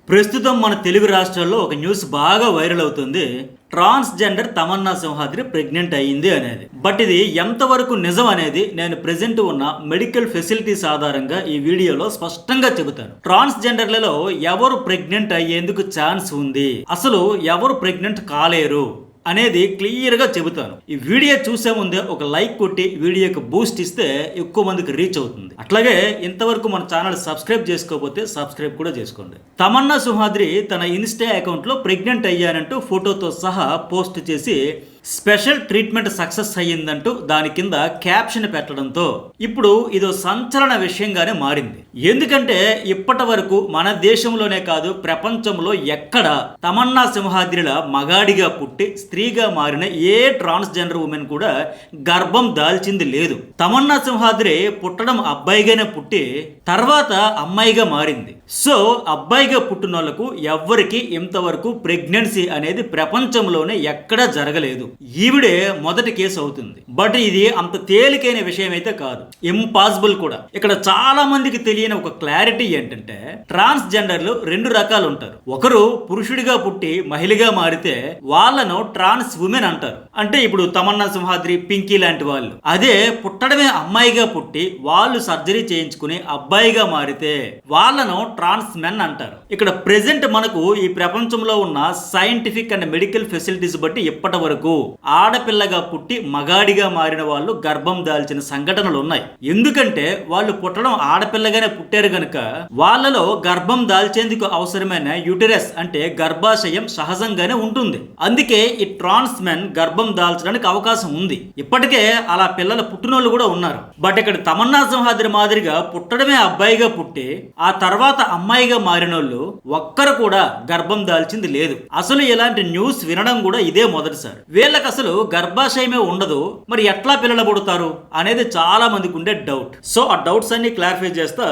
ప్రస్తుతం మన తెలుగు రాష్ట్రాల్లో ఒక న్యూస్ బాగా వైరల్ అవుతుంది. ట్రాన్స్జెండర్ తమన్నా సింహాద్రి ప్రెగ్నెంట్ అయ్యింది అనేది. బట్ ఇది ఎంతవరకు నిజం అనేది నేను ప్రెజెంట్ ఉన్న మెడికల్ ఫెసిలిటీస్ ఆధారంగా ఈ వీడియోలో స్పష్టంగా చెబుతాను. ట్రాన్స్జెండర్లలో ఎవరు ప్రెగ్నెంట్ అయ్యేందుకు ఛాన్స్ ఉంది, అసలు ఎవరు ప్రెగ్నెంట్ కాలేరు అనేది క్లియర్గా చెబుతాను. ఈ వీడియో చూసే ముందే ఒక లైక్ కొట్టి వీడియోకి బూస్ట్ ఇస్తే ఎక్కువ మందికి రీచ్ అవుతుంది. అట్లాగే ఇంతవరకు మన ఛానల్ సబ్స్క్రైబ్ చేసుకోకపోతే సబ్స్క్రైబ్ కూడా చేసుకోండి. తమన్నా సింహాద్రి తన ఇన్స్టా అకౌంట్లో ప్రెగ్నెంట్ అయ్యానంటూ ఫోటోతో సహా పోస్ట్ చేసి స్పెషల్ ట్రీట్మెంట్ సక్సెస్ అయ్యిందంటూ దాని కింద క్యాప్షన్ పెట్టడంతో ఇప్పుడు ఇదో సంచలన విషయంగానే మారింది. ఎందుకంటే ఇప్పటి వరకు మన దేశంలోనే కాదు ప్రపంచంలో ఎక్కడ తమన్నా సింహాద్రిల మగాడిగా పుట్టి స్త్రీగా మారిన ఏ ట్రాన్స్జెండర్ ఉమెన్ కూడా గర్భం దాల్చింది లేదు. తమన్నా సింహాద్రి పుట్టడం అబ్బాయిగానే పుట్టి తర్వాత అమ్మాయిగా మారింది. సో అబ్బాయిగా పుట్టిన వాళ్ళకు ఎవ్వరికి ఇంతవరకు ప్రెగ్నెన్సీ అనేది ప్రపంచంలోనే ఎక్కడా జరగలేదు. ఈవిడే మొదటి కేసు అవుతుంది. బట్ ఇది అంత తేలికైన విషయం అయితే కాదు, ఇంపాసిబుల్ కూడా. ఇక్కడ చాలా మందికి తెలియని ఒక క్లారిటీ ఏంటంటే ట్రాన్స్జెండర్లు రెండు రకాలు ఉంటారు. ఒకరు పురుషుడిగా పుట్టి మహిళగా మారితే వాళ్ళను ట్రాన్స్ ఉమెన్ అంటారు. అంటే ఇప్పుడు తమన్నా సింహాద్రి, పింకీ లాంటి వాళ్ళు. అదే పుట్టడమే అమ్మాయిగా పుట్టి వాళ్ళు సర్జరీ చేయించుకుని అబ్బాయిగా మారితే వాళ్ళను ట్రాన్స్ మెన్ అంటారు. ఇక్కడ ప్రెసెంట్ మనకు ఈ ప్రపంచంలో ఉన్న సైంటిఫిక్ అండ్ మెడికల్ ఫెసిలిటీస్ బట్టి ఇప్పటి వరకు ఆడపిల్లగా పుట్టి మగాడిగా మారిన వాళ్ళు గర్భం దాల్చిన సంఘటనలు ఉన్నాయి. ఎందుకంటే వాళ్ళు పుట్టడం ఆడపిల్లగానే పుట్టారు గనుక వాళ్ళలో గర్భం దాల్చేందుకు అవసరమైన యూటెరస్ అంటే గర్భాశయం సహజంగానే ఉంటుంది. అందుకే ఈ ట్రాన్స్ మెన్ గర్భం దాల్చడానికి అవకాశం ఉంది. ఇప్పటికే అలా పిల్లల పుట్టినోళ్ళు కూడా ఉన్నారు. బట్ ఇక్కడ తమన్నా సింహాద్రి మాదిరిగా పుట్టడమే అబ్బాయిగా పుట్టి ఆ తర్వాత అమ్మాయిగా మారినోళ్ళు ఒక్కరు కూడా గర్భం దాల్చింది లేదు. అసలు ఇలాంటి న్యూస్ వినడం కూడా ఇదే మొదటిసారి. వీళ్ళకి అసలు గర్భాశయమే ఉండదు, మరి ఎట్లా పిల్లలు పుడతారు అనేది చాలా మందికి ఉండే డౌట్. సో ఆ డౌట్స్ అన్ని క్లారిఫై చేస్తా.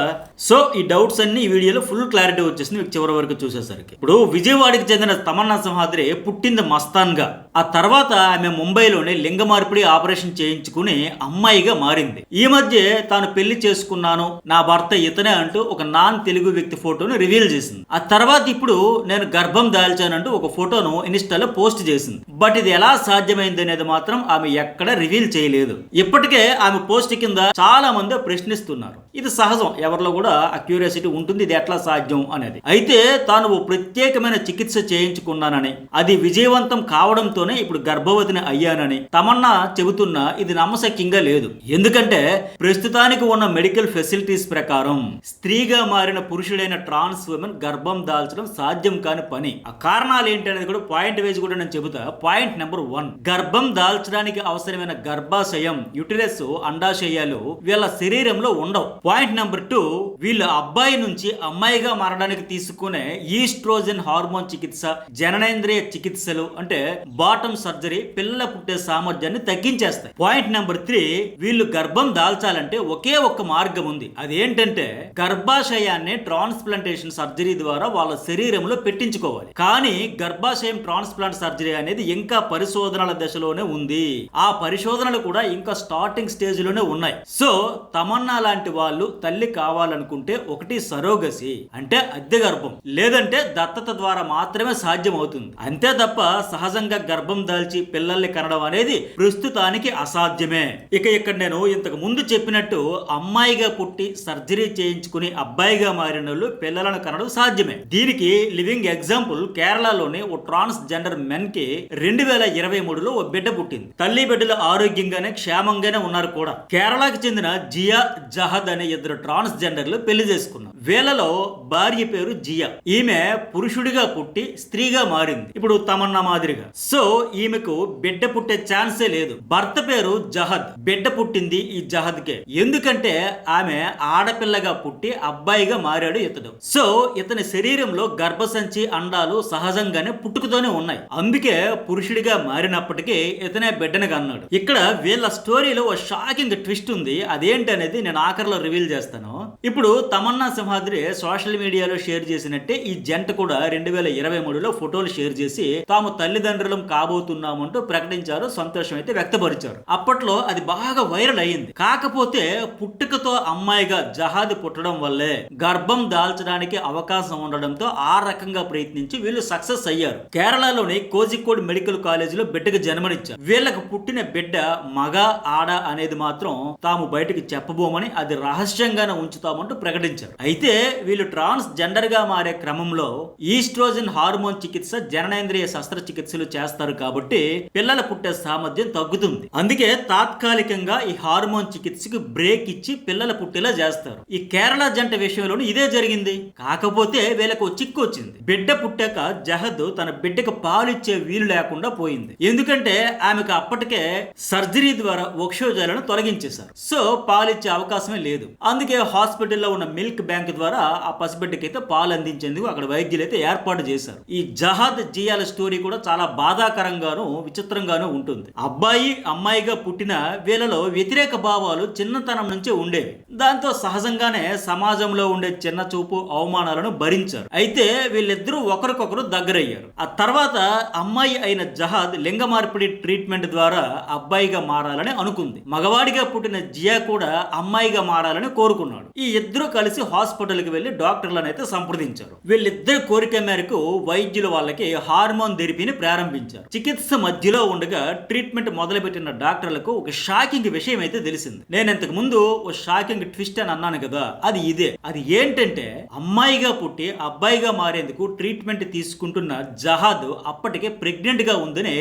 సో ఈ డౌట్స్ అన్ని ఈ వీడియోలో ఫుల్ క్లారిటీ వచ్చేసింది మీకు చివరి వరకు చూసేసరికి. ఇప్పుడు విజయవాడకి చెందిన తమన్నా సింహాద్రి పుట్టింది మస్తాన్గా. ఆ తర్వాత ఆమె ముంబైలోనే లింగ మార్పిడి ఆపరేషన్ చేయించుకుని అమ్మాయిగా మారింది. ఈ మధ్య తాను పెళ్లి చేసుకున్నాను, నా భర్త ఇతనే అంటూ ఒక నాన్ తెలుగు వ్యక్తి ఫోటోను రివీల్ చేసింది. ఆ తర్వాత ఇప్పుడు నేను గర్భం దాల్చానంటూ ఒక ఫోటోను ఇన్స్టాలో పోస్ట్ చేసింది. బట్ ఇది ఎలా సాధ్యమైంది అనేది మాత్రం ఆమె ఎక్కడ రివీల్ చేయలేదు. ఇప్పటికే ఆమె పోస్ట్ కింద చాలా మంది ప్రశ్నిస్తున్నారు. ఇది సహజం, ఎవరిలో కూడా ఆ క్యూరియాసిటీ ఉంటుంది, ఇది ఎట్లా సాధ్యం అనేది. అయితే తాను ఓ ప్రత్యేకమైన చికిత్స చేయించుకున్నానని, అది విజయవంతం కావడంతోనే ఇప్పుడు గర్భవతిని అయ్యానని తమన్నా చెబుతున్నా ఇది నమ్మశక్యంగా లేదు. ఎందుకంటే ప్రస్తుతానికి ఉన్న మెడికల్ ఫెసిలిటీస్ ప్రకారం స్త్రీగా మారిన పురుషుడైన ట్రాన్స్ ఉమెన్ గర్భం దాల్చడం సాధ్యం కాని పని. ఆ కారణాలు ఏంటి అనేది కూడా పాయింట్ వైజ్ కూడా నేను చెబుతా. పాయింట్ నెంబర్ 1, గర్భం దాల్చడానికి అవసరమైన గర్భాశయం, యుటెరస్, అండాశయాలు వీళ్ళ శరీరంలో ఉండవు. పాయింట్ నెంబర్ 2, వీళ్ళు అబ్బాయి నుంచి అమ్మాయిగా మారడానికి తీసుకునే ఈస్ట్రోజన్ హార్మోన్ చికిత్స, జననేంద్రియ చికిత్సలు అంటే బాటమ్ సర్జరీ పిల్లల పుట్టే సామర్థ్యాన్ని తగ్గించేస్తాయి. పాయింట్ నెంబర్ 3, వీళ్ళు గర్భం దాల్చాలంటే ఒకే ఒక్క మార్గం ఉంది. అదేంటంటే గర్భాశయాన్ని ట్రాన్స్ప్లాంటేషన్ సర్జరీ ద్వారా వాళ్ళ శరీరంలో పెట్టించుకోవాలి. కానీ గర్భాశయం ట్రాన్స్ప్లాంట్ సర్జరీ అనేది ఇంకా పరిశోధనల దశలోనే ఉంది. ఆ పరిశోధనలు కూడా ఇంకా స్టార్టింగ్ స్టేజ్ లోనే ఉన్నాయి. సో తమన్నా లాంటి వాళ్ళు తల్లి కావాలనుకుంటే ఒకటి సరోగసి అంటే అద్దె గర్భం, లేదంటే దత్తత ద్వారా మాత్రమే సాధ్యం అవుతుంది. అంతే తప్ప సహజంగా గర్భం దాల్చి పిల్లల్ని కనడం అనేది ప్రస్తుతానికి అసాధ్యమే. ఇక ఇక్కడ నేను ఇంతకు ముందు చెప్పినట్టు అమ్మాయిగా పుట్టి సర్జరీ చేయించుకుని అబ్బాయిగా మారిన వాళ్ళు పిల్లలను కనడం సాధ్యమే. దీనికి లివింగ్ ఎగ్జాంపుల్ కేరళలోని ఓ ట్రాన్స్ జెండర్ మెన్ కి 2023లో ఓ బిడ్డ పుట్టింది. తల్లి బిడ్డలు ఆరోగ్యంగానే క్షేమంగానే ఉన్నారు కూడా. కేరళకి చెందిన జియా, జహద్ అనే ఇద్దరు ట్రాన్స్ జెండర్లు పెళ్లి చేసుకున్నారు. వీళ్ళలో భార్య పేరు జియా. ఈమె పురుషుడిగా పుట్టి స్త్రీగా మారింది ఇప్పుడు తమన్నా మాదిరిగా. సో ఈమెకు బిడ్డ పుట్టే ఛాన్సే లేదు. భర్త పేరు జహద్, బిడ్డ పుట్టింది ఈ జహద్ కే. ఎందుకంటే ఆమె ఆడపిల్లగా పుట్టి అబ్బాయిగా మారాడు ఇతడు. సో ఇతని శరీరంలో గర్భసంచి, అండాలు సహజంగానే పుట్టుకతోనే ఉన్నాయి. అందుకే పురుషుడిగా మారి మారినప్పటికీ ఇతనే బిడ్డను కన్నాడు. ఇక్కడ వీళ్ళ స్టోరీలో ఓ షాకింగ్ ట్విస్ట్ ఉంది. అదేంటి అనేది నేను ఆఖరిలో రివీల్ చేస్తాను. ఇప్పుడు తమన్నా సింహాద్రి సోషల్ మీడియాలో షేర్ చేసినట్టే ఈ జంట కూడా 2023లో ఫోటోలు షేర్ చేసి తాము తల్లిదండ్రులం కాబోతున్నామంటూ ప్రకటించారు. సంతోషం అయితే వ్యక్తపరిచారు. అప్పట్లో అది బాగా వైరల్ అయ్యింది. కాకపోతే పుట్టుకతో అమ్మాయిగా జహాద్ పుట్టడం వల్లే గర్భం దాల్చడానికి అవకాశం ఉండడంతో ఆ రకంగా ప్రయత్నించి వీళ్ళు సక్సెస్ అయ్యారు. కేరళలోని కోజికోడ్ మెడికల్ కాలేజీలో బిడ్డకు జన్మనిచ్చారు. వీళ్ళకు పుట్టిన బిడ్డ మగ ఆడ అనేది మాత్రం తాము బయటకు చెప్పబోమని, అది రహస్యంగానే ఉంచుతామంటూ ప్రకటించారు. అయితే వీళ్ళు ట్రాన్స్ జెండర్ గా మారే క్రమంలో ఈస్ట్రోజన్ హార్మోన్ చికిత్స, జననేంద్రియ శస్త్రచికిత్సలు చేస్తారు కాబట్టి పిల్లల పుట్టే సామర్థ్యం తగ్గుతుంది. అందుకే తాత్కాలికంగా ఈ హార్మోన్ చికిత్సకు బ్రేక్ ఇచ్చి పిల్లల పుట్టేలా చేస్తారు. ఈ కేరళ జంట విషయంలోనూ ఇదే జరిగింది. కాకపోతే వీళ్ళకు చిక్కు వచ్చింది. బిడ్డ పుట్టాక జహద్ తన బిడ్డకు పాలు ఇచ్చే వీలు లేకుండా పోయింది. ఎందుకంటే ఆమెకు అప్పటికే సర్జరీ ద్వారా వక్షోజాలను తొలగించేశారు. సో పాలిచ్చే అవకాశమే లేదు. అందుకే హాస్పిటల్లో ఉన్న మిల్క్ బ్యాంక్ ద్వారా ఆ పసిబిడ్డకైతే పాలు అందించేందుకు అక్కడ వైద్యులు అయితే ఏర్పాటు చేశారు. ఈ జహాద్ జియాల స్టోరీ కూడా చాలా బాధాకరంగాను విచిత్రంగాను ఉంటుంది. అబ్బాయి అమ్మాయిగా పుట్టిన వీళ్ళలో వ్యతిరేక భావాలు చిన్నతనం నుంచే ఉండేవి. దాంతో సహజంగానే సమాజంలో ఉండే చిన్న చూపు, అవమానాలను భరించారు. అయితే వీళ్ళిద్దరూ ఒకరికొకరు దగ్గరయ్యారు. ఆ తర్వాత అమ్మాయి అయిన జహాద్ లింగ మార్పిడి ట్రీట్మెంట్ ద్వారా అబ్బాయిగా మారాలని అనుకుంది. మగవాడిగా పుట్టిన జియా కూడా అమ్మాయిగా మారాలని కోరుకున్నాడు. ఈ ఇద్దరు కలిసి హాస్పిటల్కి వెళ్లి డాక్టర్లను అయితే సంప్రదించారు. వీళ్ళిద్దరి కోరిక మేరకు వైద్యులు వాళ్ళకి హార్మోన్ థెరపీని ప్రారంభించారు. చికిత్స మధ్యలో ఉండగా ట్రీట్మెంట్ మొదలుపెట్టిన డాక్టర్లకు ఒక షాకింగ్ విషయం అయితే తెలిసింది. నేను ఇంతకు ముందు ఓ షాకింగ్ ట్విస్ట్ అని అన్నాను కదా, అది ఇదే. అది ఏంటంటే అమ్మాయిగా పుట్టి అబ్బాయిగా మారేందుకు ట్రీట్మెంట్ తీసుకుంటున్న జహాద్ అప్పటికే ప్రెగ్నెంట్ గా ఉందని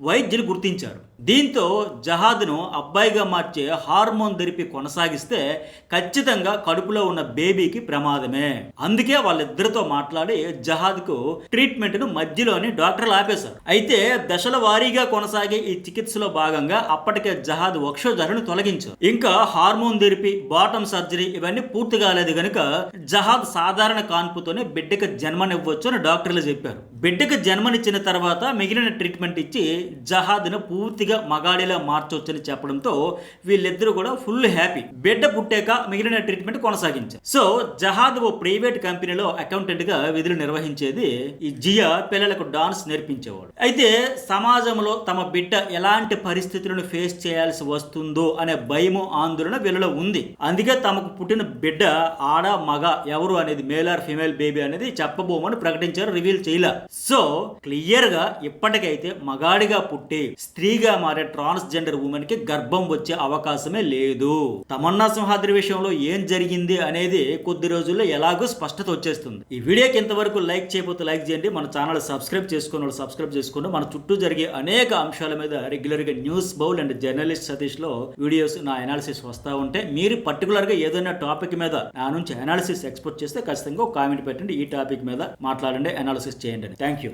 వైద్యులు గుర్తించారు. దీంతో జహాద్ను అబ్బాయిగా మార్చే హార్మోన్ థెరపీ కొనసాగిస్తే ఖచ్చితంగా కడుపులో ఉన్న బేబీకి ప్రమాదమే. అందుకే వాళ్ళిద్దరితో మాట్లాడి జహాద్కు ట్రీట్మెంట్ ను మధ్యలోని డాక్టర్లు ఆపేశారు. అయితే దశల వారీగా కొనసాగే ఈ చికిత్సలో భాగంగా అప్పటికే జహాద్ వక్షోజాలను తొలగించారు. ఇంకా హార్మోన్ థెరపీ, బాటమ్ సర్జరీ ఇవన్నీ పూర్తి కాలేదు గనుక జహాద్ సాధారణ కాన్పుతోనే బిడ్డకు జన్మనివ్వచ్చు అని డాక్టర్లు చెప్పారు. బిడ్డకు జన్మనిచ్చిన తర్వాత మిగిలిన ట్రీట్మెంట్ ఇచ్చి జహాద్ను పూర్తిగా మగాడిలా మార్చొచ్చని చెప్పడంతో వీళ్ళిద్దరూ కూడా ఫుల్ హ్యాపీ. బిడ్డ పుట్టాక మిగిలిన ట్రీట్మెంట్ కొనసాగించారు. సో జహాద్ ఓ ప్రైవేట్ కంపెనీలో అకౌంటెంట్ గా విధులు నిర్వహించేది. ఈ జియా పిల్లలకు డాన్స్ నేర్పించేవాడు. అయితే సమాజంలో తమ బిడ్డ ఎలాంటి పరిస్థితులను ఫేస్ చేయాల్సి వస్తుందో అనే భయము, ఆందోళన వీళ్ళలో ఉంది. అందుకే తమకు పుట్టిన బిడ్డ ఆడ మగ ఎవరు అనేది, మేల్ ఆర్ ఫీమేల్ బేబీ అనేది చెప్పబోమని ప్రకటించారు. రివీల్ చేయలే. సో క్లియర్ గా ఇప్పటికైతే మగాడిగా పుట్టి స్త్రీగా మారే ట్రాన్స్జెండర్ ఉమెన్ కి గర్భం వచ్చే అవకాశమే లేదు. తమన్నా సింహాద్రి విషయంలో ఏం జరిగింది అనేది కొద్ది రోజుల్లో ఎలాగో స్పష్టత వచ్చేస్తుంది. ఈ వీడియోకి ఇంతవరకు లైక్ చేయకపోతే లైక్ చేయండి. మన ఛానల్ సబ్స్క్రైబ్ చేసుకున్న వాళ్ళు సబ్స్క్రైబ్ చేసుకోండి. మన చుట్టూ జరిగే అనేక అంశాల మీద రెగ్యులర్ గా news bowl and journalist Satish లో వీడియోస్, నా అనాలిసిస్ వస్తూ ఉంటే మీరు పర్టికులర్ గా ఏదైనా టాపిక్ మీద నా నుంచి అనాలిసిస్ ఎక్స్పోర్ట్ చేస్తే ఖచ్చితంగా కామెంట్ పెట్టండి. ఈ టాపిక్ మీద మాట్లాడండి, అనాలిసిస్ చేయండి. Thank you.